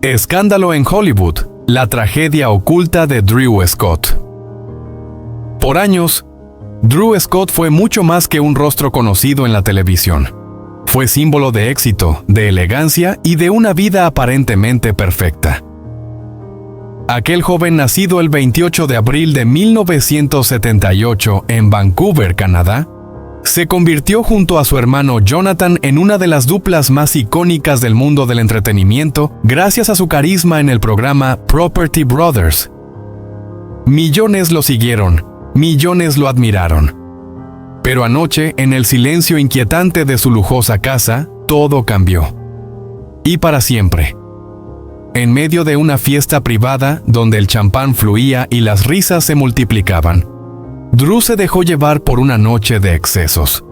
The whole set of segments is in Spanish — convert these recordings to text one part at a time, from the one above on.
Escándalo en Hollywood, la tragedia oculta de Drew Scott. Por años, Drew Scott fue mucho más que un rostro conocido en la televisión. Fue símbolo de éxito, de elegancia y de una vida aparentemente perfecta. Aquel joven nacido el 28 de abril de 1978 en Vancouver, Canadá, se convirtió junto a su hermano Jonathan en una de las duplas más icónicas del mundo del entretenimiento gracias a su carisma en el programa Property Brothers. Millones lo siguieron, millones lo admiraron. Pero anoche, en el silencio inquietante de su lujosa casa, todo cambió. Y para siempre. En medio de una fiesta privada donde el champán fluía y las risas se multiplicaban, Drew se dejó llevar por una noche de excesos.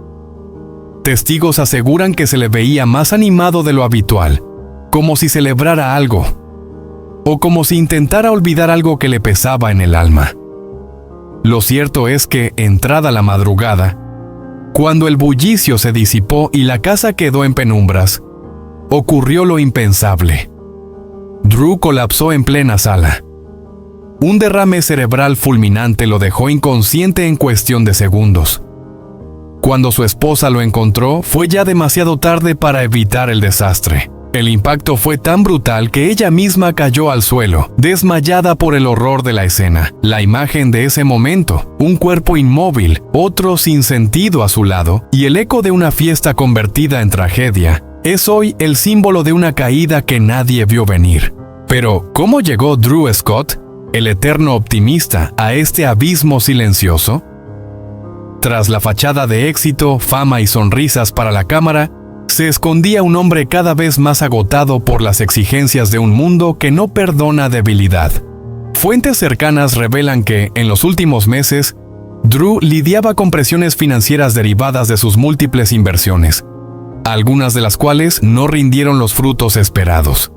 Testigos aseguran que se le veía más animado de lo habitual, como si celebrara algo, o como si intentara olvidar algo que le pesaba en el alma. Lo cierto es que, entrada la madrugada, cuando el bullicio se disipó y la casa quedó en penumbras, ocurrió lo impensable. Drew colapsó en plena sala. Un derrame cerebral fulminante lo dejó inconsciente en cuestión de segundos. Cuando su esposa lo encontró, fue ya demasiado tarde para evitar el desastre. El impacto fue tan brutal que ella misma cayó al suelo, desmayada por el horror de la escena. La imagen de ese momento, un cuerpo inmóvil, otro sin sentido a su lado, y el eco de una fiesta convertida en tragedia, es hoy el símbolo de una caída que nadie vio venir. Pero, ¿cómo llegó Drew Scott, el eterno optimista, a este abismo silencioso? Tras la fachada de éxito, fama y sonrisas para la cámara, se escondía un hombre cada vez más agotado por las exigencias de un mundo que no perdona debilidad. Fuentes cercanas revelan que, en los últimos meses, Drew lidiaba con presiones financieras derivadas de sus múltiples inversiones, algunas de las cuales no rindieron los frutos esperados.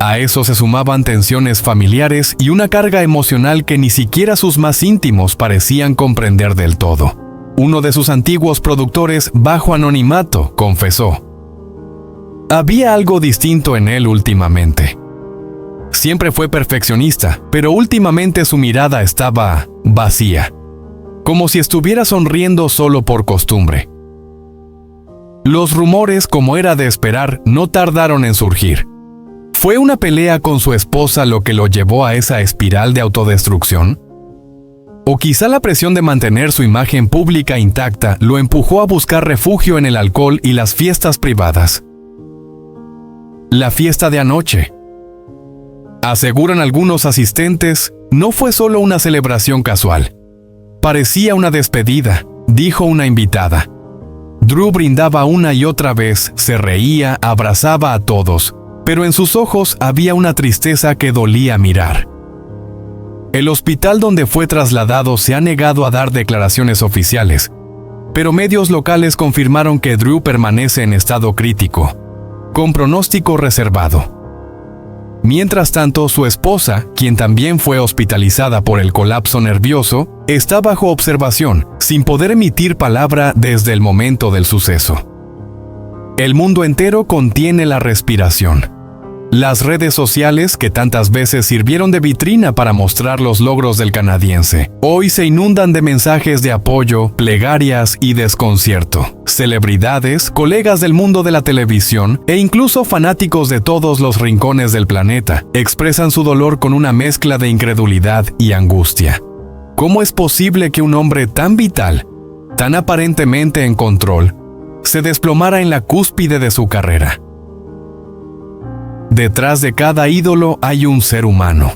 A eso se sumaban tensiones familiares y una carga emocional que ni siquiera sus más íntimos parecían comprender del todo. Uno de sus antiguos productores, bajo anonimato, confesó: había algo distinto en él últimamente. Siempre fue perfeccionista, pero últimamente su mirada estaba vacía, como si estuviera sonriendo solo por costumbre. Los rumores, como era de esperar, no tardaron en surgir. ¿Fue una pelea con su esposa lo que lo llevó a esa espiral de autodestrucción? ¿O quizá la presión de mantener su imagen pública intacta lo empujó a buscar refugio en el alcohol y las fiestas privadas? La fiesta de anoche, aseguran algunos asistentes, no fue solo una celebración casual. Parecía una despedida, dijo una invitada. Drew brindaba una y otra vez, se reía, abrazaba a todos, pero en sus ojos había una tristeza que dolía mirar. El hospital donde fue trasladado se ha negado a dar declaraciones oficiales, pero medios locales confirmaron que Drew permanece en estado crítico, con pronóstico reservado. Mientras tanto, su esposa, quien también fue hospitalizada por el colapso nervioso, está bajo observación, sin poder emitir palabra desde el momento del suceso. El mundo entero contiene la respiración. Las redes sociales, que tantas veces sirvieron de vitrina para mostrar los logros del canadiense, hoy se inundan de mensajes de apoyo, plegarias y desconcierto. Celebridades, colegas del mundo de la televisión e incluso fanáticos de todos los rincones del planeta expresan su dolor con una mezcla de incredulidad y angustia. ¿Cómo es posible que un hombre tan vital, tan aparentemente en control, se desplomara en la cúspide de su carrera? Detrás de cada ídolo hay un ser humano.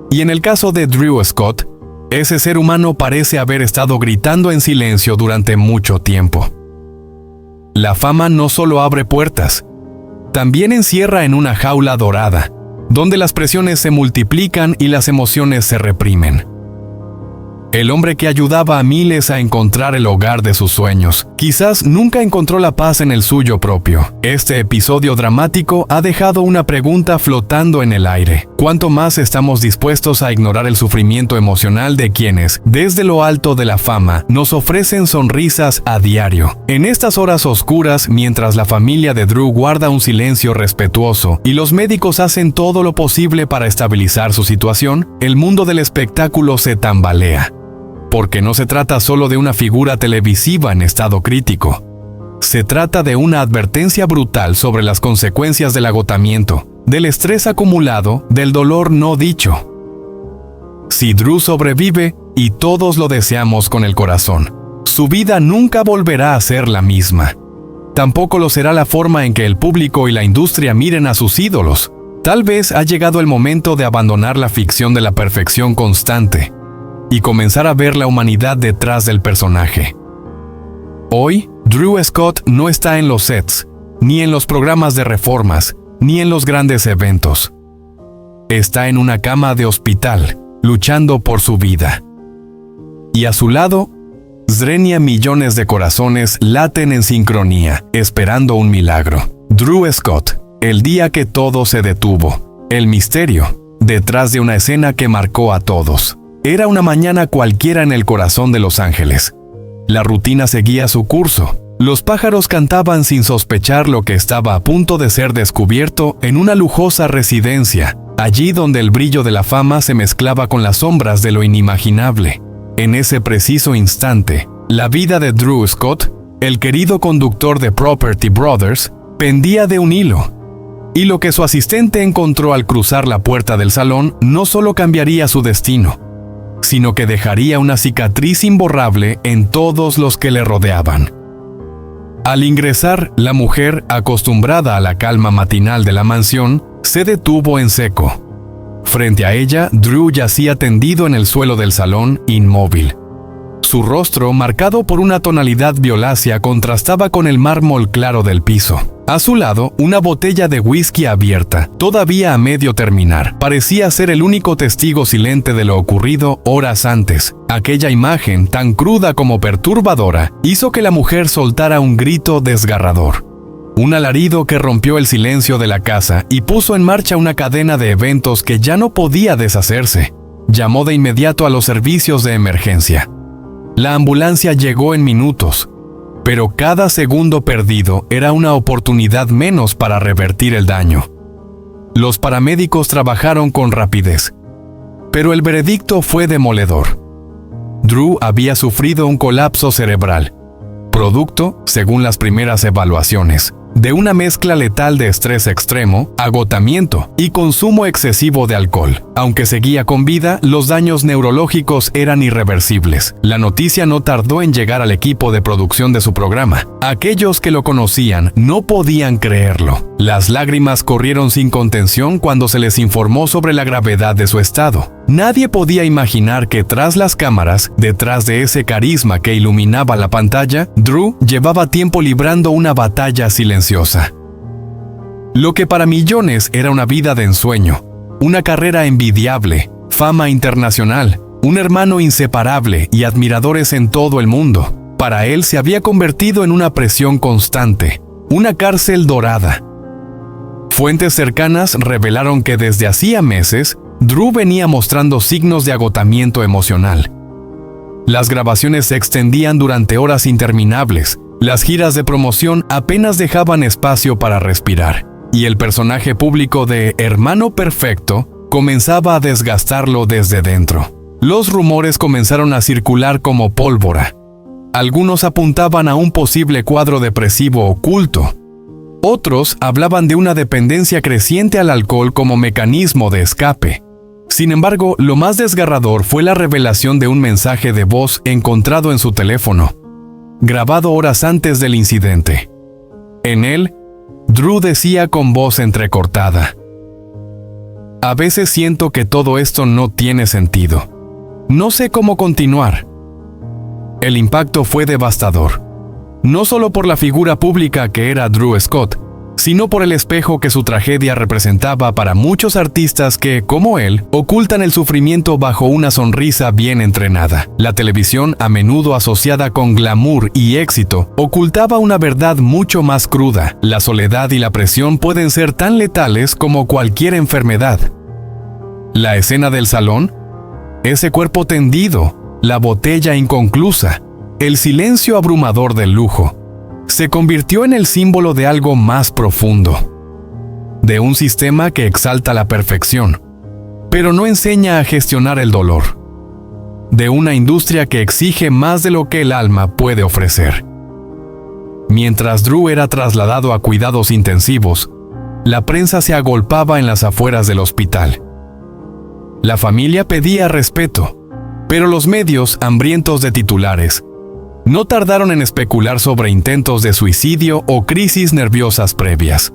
Y en el caso de Drew Scott, ese ser humano parece haber estado gritando en silencio durante mucho tiempo. La fama no solo abre puertas, también encierra en una jaula dorada, donde las presiones se multiplican y las emociones se reprimen. el hombre que ayudaba a miles a encontrar el hogar de sus sueños. Quizás nunca encontró la paz en el suyo propio. Este episodio dramático ha dejado una pregunta flotando en el aire. ¿Cuánto más estamos dispuestos a ignorar el sufrimiento emocional de quienes, desde lo alto de la fama, nos ofrecen sonrisas a diario? En estas horas oscuras, mientras la familia de Drew guarda un silencio respetuoso y los médicos hacen todo lo posible para estabilizar su situación, el mundo del espectáculo se tambalea. Porque no se trata solo de una figura televisiva en estado crítico. Se trata de una advertencia brutal sobre las consecuencias del agotamiento, del estrés acumulado, del dolor no dicho. Si Drew sobrevive, y todos lo deseamos con el corazón, su vida nunca volverá a ser la misma. Tampoco lo será la forma en que el público y la industria miren a sus ídolos. Tal vez ha llegado el momento de abandonar la ficción de la perfección constante y comenzar a ver la humanidad detrás del personaje. Hoy, Drew Scott no está en los sets, ni en los programas de reformas, ni en los grandes eventos. Está en una cama de hospital, luchando por su vida. Y a su lado, Zrenia, millones de corazones laten en sincronía, esperando un milagro. Drew Scott, el día que todo se detuvo. El misterio, detrás de una escena que marcó a todos. Era una mañana cualquiera en el corazón de Los Ángeles. La rutina seguía su curso. Los pájaros cantaban sin sospechar lo que estaba a punto de ser descubierto en una lujosa residencia, allí donde el brillo de la fama se mezclaba con las sombras de lo inimaginable. En ese preciso instante, la vida de Drew Scott, el querido conductor de Property Brothers, pendía de un hilo. Y lo que su asistente encontró al cruzar la puerta del salón no solo cambiaría su destino, sino que dejaría una cicatriz imborrable en todos los que le rodeaban. Al ingresar, la mujer, acostumbrada a la calma matinal de la mansión, se detuvo en seco. Frente a ella, Drew yacía tendido en el suelo del salón, inmóvil. Su rostro, marcado por una tonalidad violácea, contrastaba con el mármol claro del piso. A su lado, una botella de whisky abierta, todavía a medio terminar. Parecía ser el único testigo silente de lo ocurrido horas antes. Aquella imagen, tan cruda como perturbadora, hizo que la mujer soltara un grito desgarrador. Un alarido que rompió el silencio de la casa y puso en marcha una cadena de eventos que ya no podía deshacerse. Llamó de inmediato a los servicios de emergencia. La ambulancia llegó en minutos, pero cada segundo perdido era una oportunidad menos para revertir el daño. Los paramédicos trabajaron con rapidez, pero el veredicto fue demoledor. Drew había sufrido un colapso cerebral, producto, según las primeras evaluaciones, de una mezcla letal de estrés extremo, agotamiento y consumo excesivo de alcohol. Aunque seguía con vida, los daños neurológicos eran irreversibles. La noticia no tardó en llegar al equipo de producción de su programa. Aquellos que lo conocían no podían creerlo. Las lágrimas corrieron sin contención cuando se les informó sobre la gravedad de su estado. Nadie podía imaginar que tras las cámaras, detrás de ese carisma que iluminaba la pantalla, Drew llevaba tiempo librando una batalla silenciosa. Lo que para millones era una vida de ensueño, una carrera envidiable, fama internacional, un hermano inseparable y admiradores en todo el mundo, para él se había convertido en una presión constante, una cárcel dorada. Fuentes cercanas revelaron que desde hacía meses, Drew venía mostrando signos de agotamiento emocional. Las grabaciones se extendían durante horas interminables, las giras de promoción apenas dejaban espacio para respirar, y el personaje público de Hermano Perfecto comenzaba a desgastarlo desde dentro. Los rumores comenzaron a circular como pólvora. Algunos apuntaban a un posible cuadro depresivo oculto. Otros hablaban de una dependencia creciente al alcohol como mecanismo de escape. Sin embargo, lo más desgarrador fue la revelación de un mensaje de voz encontrado en su teléfono, grabado horas antes del incidente. En él, Drew decía con voz entrecortada: "A veces siento que todo esto no tiene sentido. No sé cómo continuar". El impacto fue devastador. No solo por la figura pública que era Drew Scott, sino por el espejo que su tragedia representaba para muchos artistas que, como él, ocultan el sufrimiento bajo una sonrisa bien entrenada. La televisión, a menudo asociada con glamour y éxito, ocultaba una verdad mucho más cruda. La soledad y la presión pueden ser tan letales como cualquier enfermedad. La escena del salón, ese cuerpo tendido, la botella inconclusa, el silencio abrumador del lujo, se convirtió en el símbolo de algo más profundo, de un sistema que exalta la perfección, pero no enseña a gestionar el dolor, de una industria que exige más de lo que el alma puede ofrecer. Mientras Drew era trasladado a cuidados intensivos, la prensa se agolpaba en las afueras del hospital. La familia pedía respeto, pero los medios, hambrientos de titulares, no tardaron en especular sobre intentos de suicidio o crisis nerviosas previas.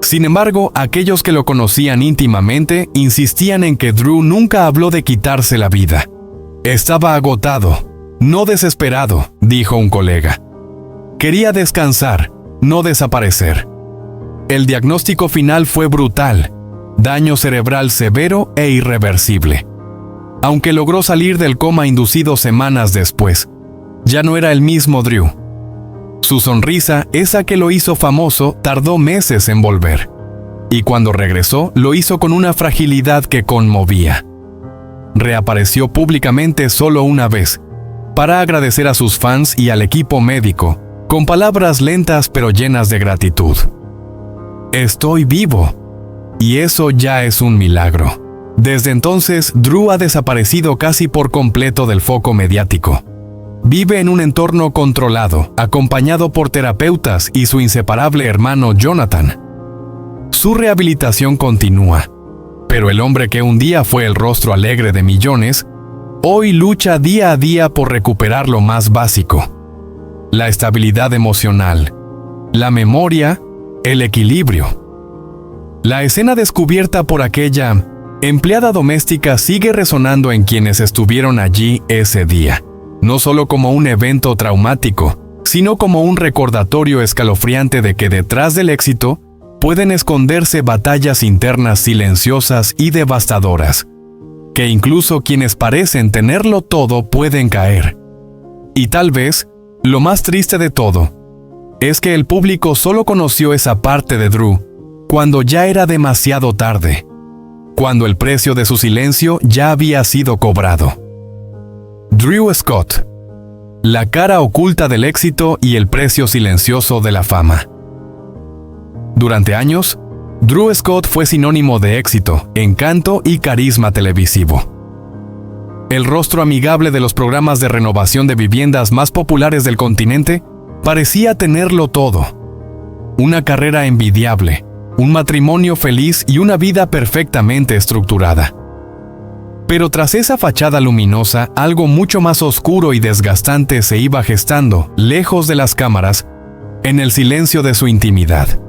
Sin embargo, aquellos que lo conocían íntimamente insistían en que Drew nunca habló de quitarse la vida. Estaba agotado, no desesperado, dijo un colega. Quería descansar, no desaparecer. El diagnóstico final fue brutal: daño cerebral severo e irreversible. Aunque logró salir del coma inducido semanas después, ya no era el mismo Drew. Su sonrisa, esa que lo hizo famoso, tardó meses en volver. Y cuando regresó, lo hizo con una fragilidad que conmovía. Reapareció públicamente solo una vez, para agradecer a sus fans y al equipo médico, con palabras lentas pero llenas de gratitud. Estoy vivo. Y eso ya es un milagro. Desde entonces, Drew ha desaparecido casi por completo del foco mediático. Vive en un entorno controlado, acompañado por terapeutas y su inseparable hermano Jonathan. Su rehabilitación continúa, pero el hombre que un día fue el rostro alegre de millones, hoy lucha día a día por recuperar lo más básico: la estabilidad emocional, la memoria, el equilibrio. La escena descubierta por aquella empleada doméstica sigue resonando en quienes estuvieron allí ese día. No solo como un evento traumático, sino como un recordatorio escalofriante de que detrás del éxito pueden esconderse batallas internas silenciosas y devastadoras, que incluso quienes parecen tenerlo todo pueden caer. Y tal vez, lo más triste de todo, es que el público solo conoció esa parte de Drew cuando ya era demasiado tarde, cuando el precio de su silencio ya había sido cobrado. Drew Scott, la cara oculta del éxito y el precio silencioso de la fama. Durante años, Drew Scott fue sinónimo de éxito, encanto y carisma televisivo. El rostro amigable de los programas de renovación de viviendas más populares del continente parecía tenerlo todo: una carrera envidiable, un matrimonio feliz y una vida perfectamente estructurada. Pero tras esa fachada luminosa, algo mucho más oscuro y desgastante se iba gestando, lejos de las cámaras, en el silencio de su intimidad.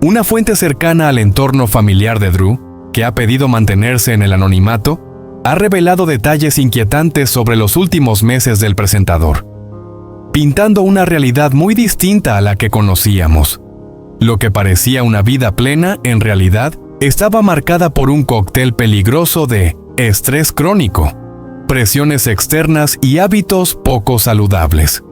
Una fuente cercana al entorno familiar de Drew, que ha pedido mantenerse en el anonimato, ha revelado detalles inquietantes sobre los últimos meses del presentador, pintando una realidad muy distinta a la que conocíamos. Lo que parecía una vida plena, en realidad, estaba marcada por un cóctel peligroso de estrés crónico, presiones externas y hábitos poco saludables.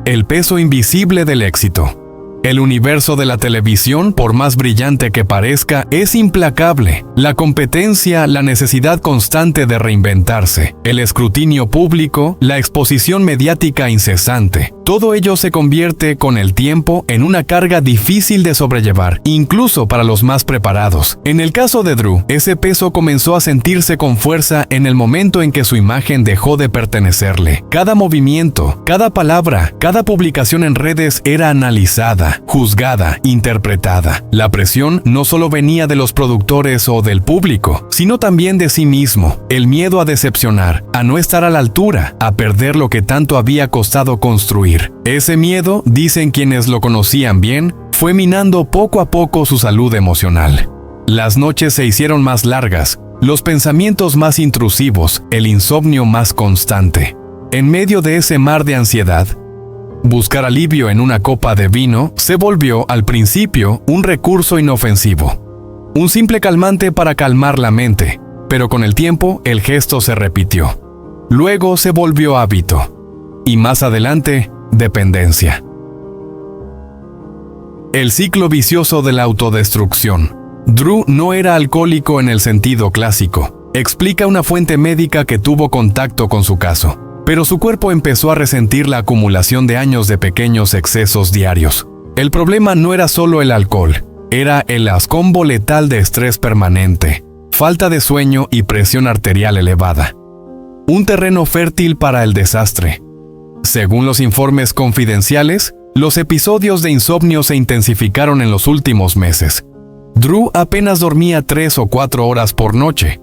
El peso invisible del éxito. El universo de la televisión, por más brillante que parezca, es implacable. La competencia, la necesidad constante de reinventarse, el escrutinio público, la exposición mediática incesante. Todo ello se convierte con el tiempo en una carga difícil de sobrellevar, incluso para los más preparados. En el caso de Drew, ese peso comenzó a sentirse con fuerza en el momento en que su imagen dejó de pertenecerle. Cada movimiento, cada palabra, cada publicación en redes era analizada, juzgada, interpretada. La presión no solo venía de los productores o del público, sino también de sí mismo. El miedo a decepcionar, a no estar a la altura, a perder lo que tanto había costado construir. Ese miedo, dicen quienes lo conocían bien, fue minando poco a poco su salud emocional. Las noches se hicieron más largas, los pensamientos más intrusivos, el insomnio más constante. En medio de ese mar de ansiedad, Buscar alivio en una copa de vino se volvió, al principio, un recurso inofensivo. Un simple calmante para calmar la mente, pero con el tiempo el gesto se repitió. Luego se volvió hábito. Y más adelante, dependencia. El ciclo vicioso de la autodestrucción. Drew no era alcohólico en el sentido clásico, explica una fuente médica que tuvo contacto con su caso. Pero su cuerpo empezó a resentir la acumulación de años de pequeños excesos diarios. El problema no era solo el alcohol, era el ascombo letal de estrés permanente, falta de sueño y presión arterial elevada. Un terreno fértil para el desastre. Según los informes confidenciales, los episodios de insomnio se intensificaron en los últimos meses. Drew apenas dormía 3 o 4 horas por noche,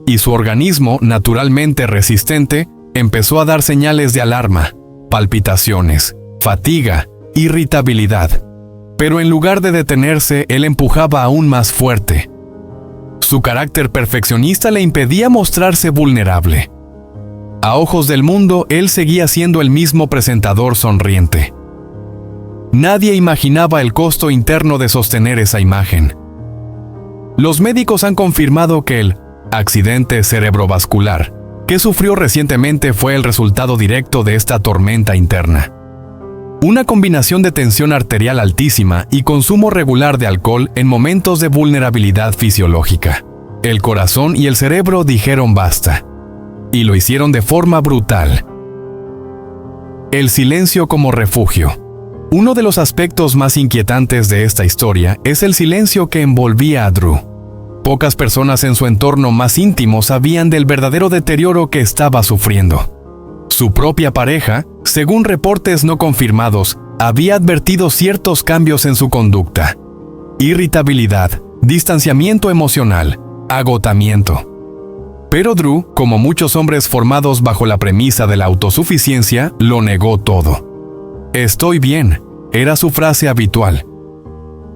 y su organismo, naturalmente resistente, empezó a dar señales de alarma, palpitaciones, fatiga, irritabilidad. Pero en lugar de detenerse, él empujaba aún más fuerte. Su carácter perfeccionista le impedía mostrarse vulnerable. A ojos del mundo, él seguía siendo el mismo presentador sonriente. Nadie imaginaba el costo interno de sostener esa imagen. Los médicos han confirmado que el accidente cerebrovascular que sufrió recientemente fue el resultado directo de esta tormenta interna. Una combinación de tensión arterial altísima y consumo regular de alcohol en momentos de vulnerabilidad fisiológica. El corazón y el cerebro dijeron basta. Y lo hicieron de forma brutal. El silencio como refugio. Uno de los aspectos más inquietantes de esta historia es el silencio que envolvía a Drew. Pocas personas en su entorno más íntimo sabían del verdadero deterioro que estaba sufriendo. Su propia pareja, según reportes no confirmados, había advertido ciertos cambios en su conducta. Irritabilidad, distanciamiento emocional, agotamiento. Pero Drew, como muchos hombres formados bajo la premisa de la autosuficiencia, lo negó todo. «Estoy bien», era su frase habitual.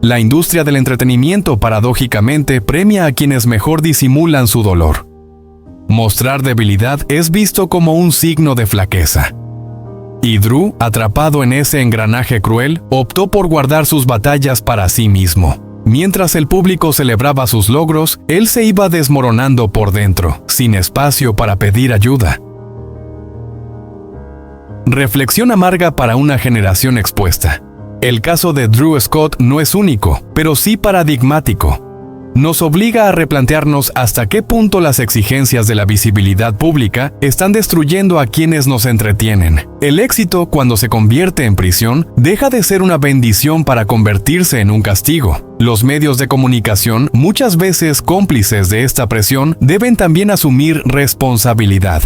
La industria del entretenimiento paradójicamente premia a quienes mejor disimulan su dolor. Mostrar debilidad es visto como un signo de flaqueza. Y Drew, atrapado en ese engranaje cruel, optó por guardar sus batallas para sí mismo. Mientras el público celebraba sus logros, él se iba desmoronando por dentro, sin espacio para pedir ayuda. Reflexión amarga para una generación expuesta. El caso de Drew Scott no es único, pero sí paradigmático. Nos obliga a replantearnos hasta qué punto las exigencias de la visibilidad pública están destruyendo a quienes nos entretienen. El éxito, cuando se convierte en prisión, deja de ser una bendición para convertirse en un castigo. Los medios de comunicación, muchas veces cómplices de esta presión, deben también asumir responsabilidad.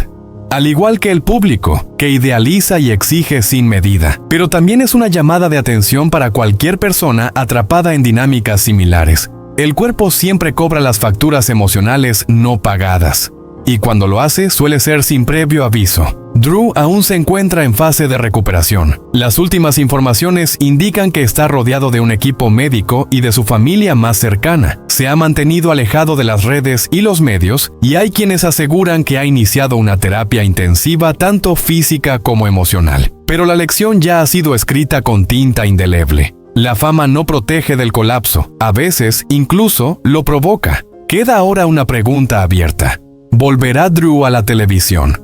Al igual que el público, que idealiza y exige sin medida. Pero también es una llamada de atención para cualquier persona atrapada en dinámicas similares. El cuerpo siempre cobra las facturas emocionales no pagadas. Y cuando lo hace, suele ser sin previo aviso. Drew aún se encuentra en fase de recuperación. Las últimas informaciones indican que está rodeado de un equipo médico y de su familia más cercana. Se ha mantenido alejado de las redes y los medios, y hay quienes aseguran que ha iniciado una terapia intensiva tanto física como emocional. Pero la lección ya ha sido escrita con tinta indeleble. La fama no protege del colapso, a veces incluso lo provoca. Queda ahora una pregunta abierta. ¿Volverá Drew a la televisión?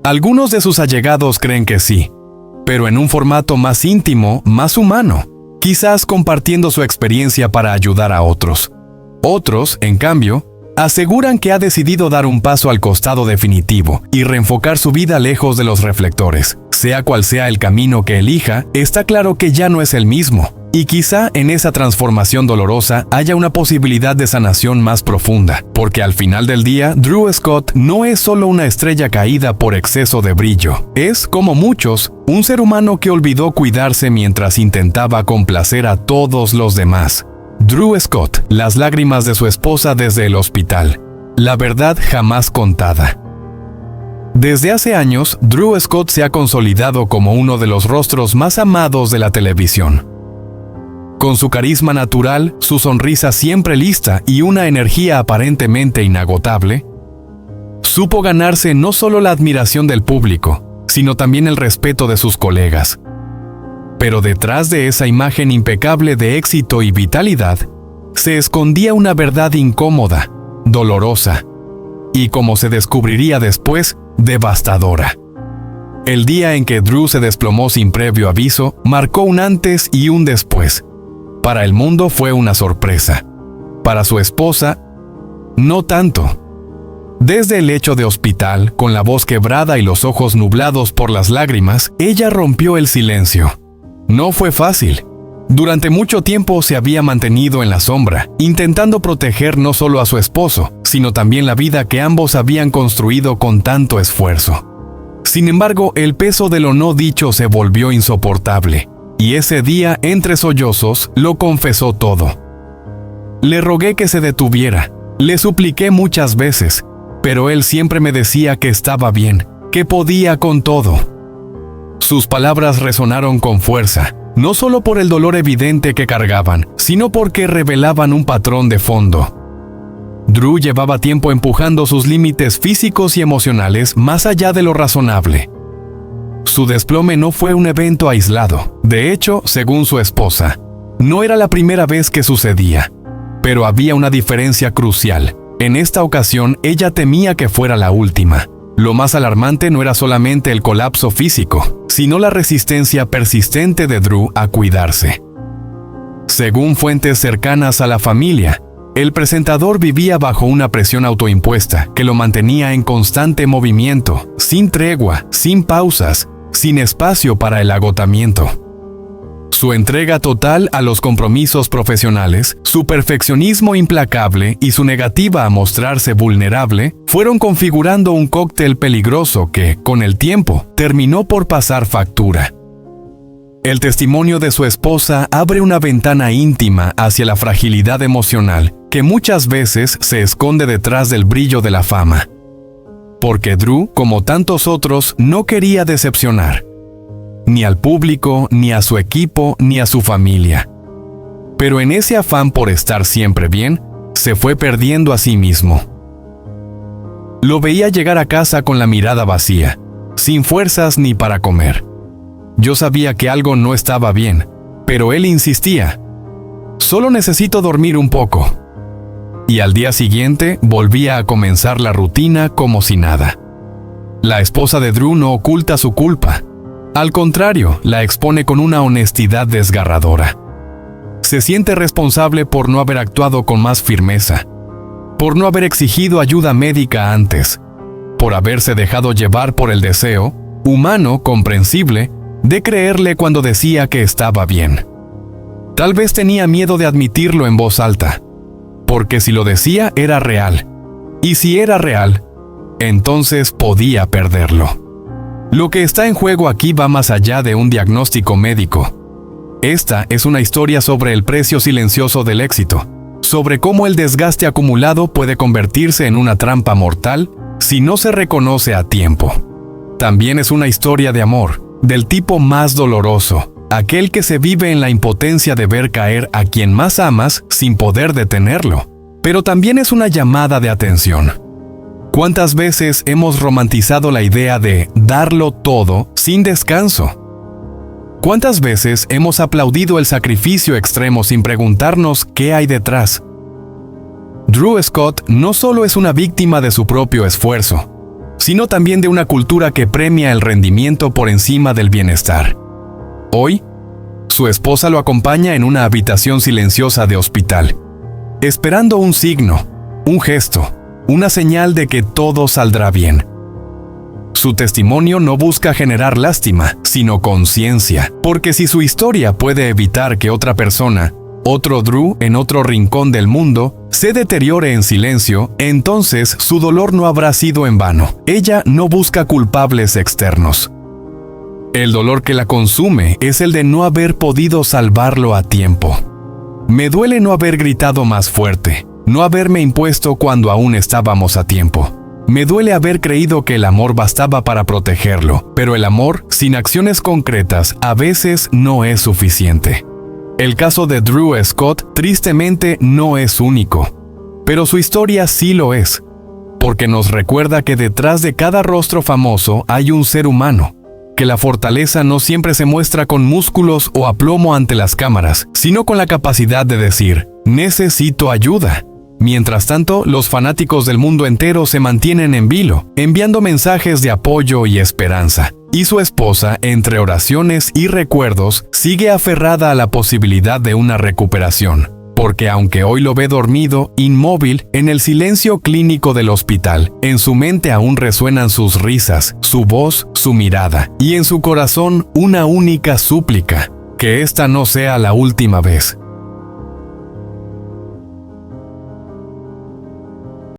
Algunos de sus allegados creen que sí, pero en un formato más íntimo, más humano, quizás compartiendo su experiencia para ayudar a otros. Otros, en cambio, aseguran que ha decidido dar un paso al costado definitivo y reenfocar su vida lejos de los reflectores. Sea cual sea el camino que elija, está claro que ya no es el mismo. Y quizá en esa transformación dolorosa haya una posibilidad de sanación más profunda, porque al final del día, Drew Scott no es solo una estrella caída por exceso de brillo. Es, como muchos, un ser humano que olvidó cuidarse mientras intentaba complacer a todos los demás. Drew Scott, las lágrimas de su esposa desde el hospital. La verdad jamás contada. Desde hace años, Drew Scott se ha consolidado como uno de los rostros más amados de la televisión. Con su carisma natural, su sonrisa siempre lista y una energía aparentemente inagotable, supo ganarse no solo la admiración del público, sino también el respeto de sus colegas. Pero detrás de esa imagen impecable de éxito y vitalidad, se escondía una verdad incómoda, dolorosa, y como se descubriría después, devastadora. El día en que Drew se desplomó sin previo aviso, marcó un antes y un después. Para el mundo fue una sorpresa. Para su esposa, no tanto. Desde el lecho de hospital, con la voz quebrada y los ojos nublados por las lágrimas, ella rompió el silencio. No fue fácil. Durante mucho tiempo se había mantenido en la sombra, intentando proteger no solo a su esposo, sino también la vida que ambos habían construido con tanto esfuerzo. Sin embargo, el peso de lo no dicho se volvió insoportable, y ese día, entre sollozos, lo confesó todo. Le rogué que se detuviera, le supliqué muchas veces, pero él siempre me decía que estaba bien, que podía con todo. Sus palabras resonaron con fuerza, no solo por el dolor evidente que cargaban, sino porque revelaban un patrón de fondo. Drew llevaba tiempo empujando sus límites físicos y emocionales más allá de lo razonable. Su desplome no fue un evento aislado. De hecho, según su esposa, no era la primera vez que sucedía. Pero había una diferencia crucial. En esta ocasión, ella temía que fuera la última. Lo más alarmante no era solamente el colapso físico, sino la resistencia persistente de Drew a cuidarse. Según fuentes cercanas a la familia, el presentador vivía bajo una presión autoimpuesta que lo mantenía en constante movimiento, sin tregua, sin pausas, sin espacio para el agotamiento. Su entrega total a los compromisos profesionales, su perfeccionismo implacable y su negativa a mostrarse vulnerable fueron configurando un cóctel peligroso que, con el tiempo, terminó por pasar factura. El testimonio de su esposa abre una ventana íntima hacia la fragilidad emocional que muchas veces se esconde detrás del brillo de la fama. Porque Drew, como tantos otros, no quería decepcionar. Ni al público, ni a su equipo, ni a su familia. Pero en ese afán por estar siempre bien, se fue perdiendo a sí mismo. Lo veía llegar a casa con la mirada vacía, sin fuerzas ni para comer. Yo sabía que algo no estaba bien, pero él insistía. Solo necesito dormir un poco. Y al día siguiente volvía a comenzar la rutina como si nada. La esposa de Drew no oculta su culpa. Al contrario, la expone con una honestidad desgarradora. Se siente responsable por no haber actuado con más firmeza, por no haber exigido ayuda médica antes, por haberse dejado llevar por el deseo, humano, comprensible, de creerle cuando decía que estaba bien. Tal vez tenía miedo de admitirlo en voz alta, porque si lo decía era real, y si era real, entonces podía perderlo. Lo que está en juego aquí va más allá de un diagnóstico médico. Esta es una historia sobre el precio silencioso del éxito, sobre cómo el desgaste acumulado puede convertirse en una trampa mortal si no se reconoce a tiempo. También es una historia de amor, del tipo más doloroso, aquel que se vive en la impotencia de ver caer a quien más amas sin poder detenerlo. Pero también es una llamada de atención. ¿Cuántas veces hemos romantizado la idea de darlo todo sin descanso? ¿Cuántas veces hemos aplaudido el sacrificio extremo sin preguntarnos qué hay detrás? Drew Scott no solo es una víctima de su propio esfuerzo, sino también de una cultura que premia el rendimiento por encima del bienestar. Hoy, su esposa lo acompaña en una habitación silenciosa de hospital, esperando un signo, un gesto, una señal de que todo saldrá bien. Su testimonio no busca generar lástima, sino conciencia, porque si su historia puede evitar que otra persona, otro Drew en otro rincón del mundo, se deteriore en silencio, entonces su dolor no habrá sido en vano. Ella no busca culpables externos. El dolor que la consume es el de no haber podido salvarlo a tiempo. Me duele no haber gritado más fuerte, no haberme impuesto cuando aún estábamos a tiempo. Me duele haber creído que el amor bastaba para protegerlo, pero el amor, sin acciones concretas, a veces no es suficiente. El caso de Drew Scott, tristemente, no es único, pero su historia sí lo es, porque nos recuerda que detrás de cada rostro famoso hay un ser humano, que la fortaleza no siempre se muestra con músculos o aplomo ante las cámaras, sino con la capacidad de decir, necesito ayuda. Mientras tanto, los fanáticos del mundo entero se mantienen en vilo, enviando mensajes de apoyo y esperanza. Y su esposa, entre oraciones y recuerdos, sigue aferrada a la posibilidad de una recuperación. Porque aunque hoy lo ve dormido, inmóvil, en el silencio clínico del hospital, en su mente aún resuenan sus risas, su voz, su mirada, y en su corazón una única súplica: que esta no sea la última vez.